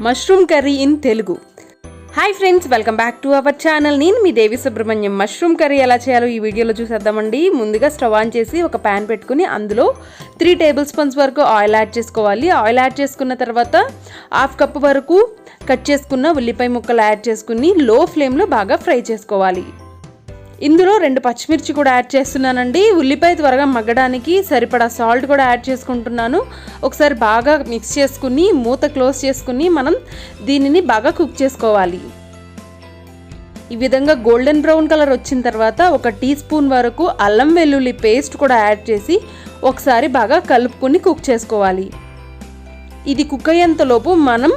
Mushroom curry in Telugu. Hi friends, welcome back to our channel. నేను మీ Devi Subrahmanyam. Mushroom curry ఎలా చేయాలో ఈ వీడియోలో చూసేద్దామండి. ముందుగా స్టవ్ ఆన్ చేసి ఒక ప్యాన్ పెట్టుకుని అందులో 3 టేబుల్ స్పూన్స్ వరకు ఆయిల్ యాడ్ చేసుకోవాలి. ఆయిల్ యాడ్ చేసుకున్న తర్వాత 1/2 కప్ వరకు కట్ చేసుకున్న ఉల్లిపాయ ముక్కలు యాడ్ చేసుకుని లో ఫ్లేమ్లో బాగా ఫ్రై చేసుకోవాలి. ఇందులో 2 పచ్చిమిర్చి కూడా యాడ్ చేస్తున్నానండి. ఉల్లిపాయ త్వరగా మగ్గడానికి సరిపడా సాల్ట్ కూడా యాడ్ చేసుకుంటున్నాను. ఒకసారి బాగా మిక్స్ చేసుకుని మూత క్లోజ్ చేసుకుని మనం దీనిని బాగా కుక్ చేసుకోవాలి. ఈ విధంగా గోల్డెన్ బ్రౌన్ కలర్ వచ్చిన తర్వాత 1 టీ స్పూన్ వరకు అల్లం వెల్లుల్లి పేస్ట్ కూడా యాడ్ చేసి ఒకసారి బాగా కలుపుకొని కుక్ చేసుకోవాలి. ఇది కుక్ అయ్యేంతలోపు మనం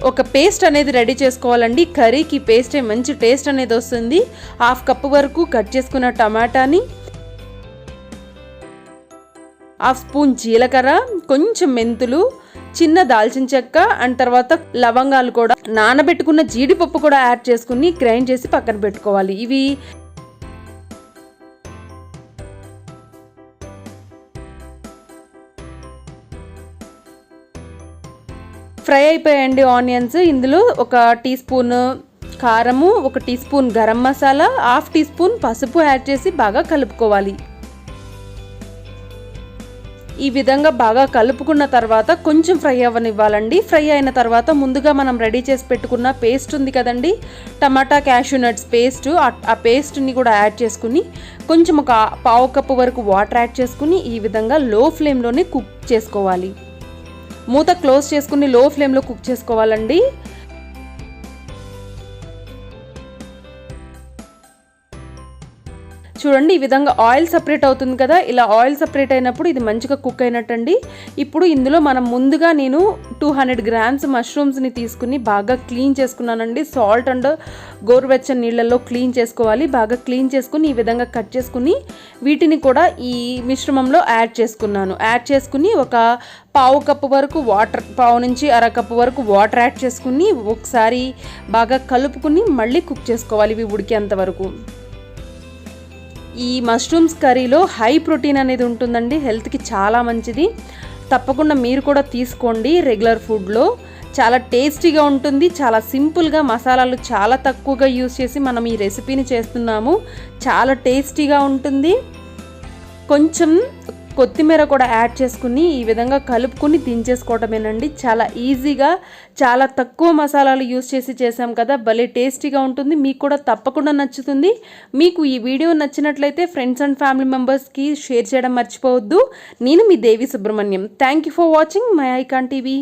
ఒక పేస్ట్ అనేది రెడీ చేసుకోవాలండి. కర్రీకి పేస్టే మంచి టేస్ట్ అనేది వస్తుంది. 1/2 కప్ వరకు కట్ చేసుకున్న టమాటాని, 1/2 స్పూన్ జీలకర్ర, కొంచెం మెంతులు, చిన్న దాల్చిన చెక్క అండ్ తర్వాత లవంగాలు కూడా, నానబెట్టుకున్న జీడిపప్పు కూడా యాడ్ చేసుకుని గ్రైండ్ చేసి పక్కన పెట్టుకోవాలి. ఇవి ఫ్రై అయిపోయాయండి ఆనియన్స్. ఇందులో 1 టీ స్పూన్ కారము, 1 tea spoon garam masala, 1/2 tea spoon పసుపు యాడ్ చేసి బాగా కలుపుకోవాలి. ఈ విధంగా బాగా కలుపుకున్న తర్వాత కొంచెం ఫ్రై అవ్వనివ్వాలండి. ఫ్రై అయిన తర్వాత ముందుగా మనం రెడీ చేసి పెట్టుకున్న పేస్ట్ ఉంది కదండి, టమాటా క్యాష్యూ నట్స్ పేస్ట్, ఆ పేస్ట్ని కూడా యాడ్ చేసుకుని కొంచెం 1/4 కప్ వరకు వాటర్ యాడ్ చేసుకుని ఈ విధంగా లో ఫ్లేమ్లోనే కుక్ చేసుకోవాలి. మూత క్లోజ్ చేసుకుని లో ఫ్లేమ్లో కుక్ చేసుకోవాలండి. చూడండి, ఈ విధంగా ఆయిల్ సపరేట్ అవుతుంది కదా. ఇలా ఆయిల్ సపరేట్ అయినప్పుడు ఇది మంచిగా కుక్ అయినట్టండి. ఇప్పుడు ఇందులో మనం ముందుగా నేను 200 గ్రామ్స్ మష్రూమ్స్ని తీసుకుని బాగా క్లీన్ చేసుకున్నానండి. సాల్ట్ అండ్ గోరువెచ్చని నీళ్ళల్లో క్లీన్ చేసుకోవాలి. బాగా క్లీన్ చేసుకుని ఈ విధంగా కట్ చేసుకుని వీటిని కూడా ఈ మిశ్రమంలో యాడ్ చేసుకున్నాను. యాడ్ చేసుకుని 1/4 కప్ వరకు వాటర్, 1/4 నుంచి 1/2 కప్ వరకు వాటర్ యాడ్ చేసుకుని ఒకసారి బాగా కలుపుకుని మళ్ళీ కుక్ చేసుకోవాలి ఇవి ఉడికేంత వరకు. ఈ మష్రూమ్స్ కర్రీలో హై ప్రోటీన్ అనేది ఉంటుందండి. హెల్త్కి చాలా మంచిది. తప్పకుండా మీరు కూడా తీసుకోండి. రెగ్యులర్ ఫుడ్లో చాలా టేస్టీగా ఉంటుంది. చాలా సింపుల్గా, మసాలాలు చాలా తక్కువగా యూస్ చేసి మనం ఈ రెసిపీని చేస్తున్నాము. చాలా టేస్టీగా ఉంటుంది. కొంచెం కొత్తిమీర కూడా యాడ్ చేసుకుని ఈ విధంగా కలుపుకొని దించేసుకోవటమేనండి. చాలా ఈజీగా, చాలా తక్కువ మసాలాలు యూస్ చేసి చేసాం కదా, భలే టేస్టీగా ఉంటుంది. మీకు కూడా తప్పకుండా నచ్చుతుంది. మీకు ఈ వీడియో నచ్చినట్లయితే ఫ్రెండ్స్ అండ్ ఫ్యామిలీ మెంబర్స్కి షేర్ చేయడం మర్చిపోవద్దు. నేను మీ Devi Subrahmanyam. Thank you for watching My Icon TV.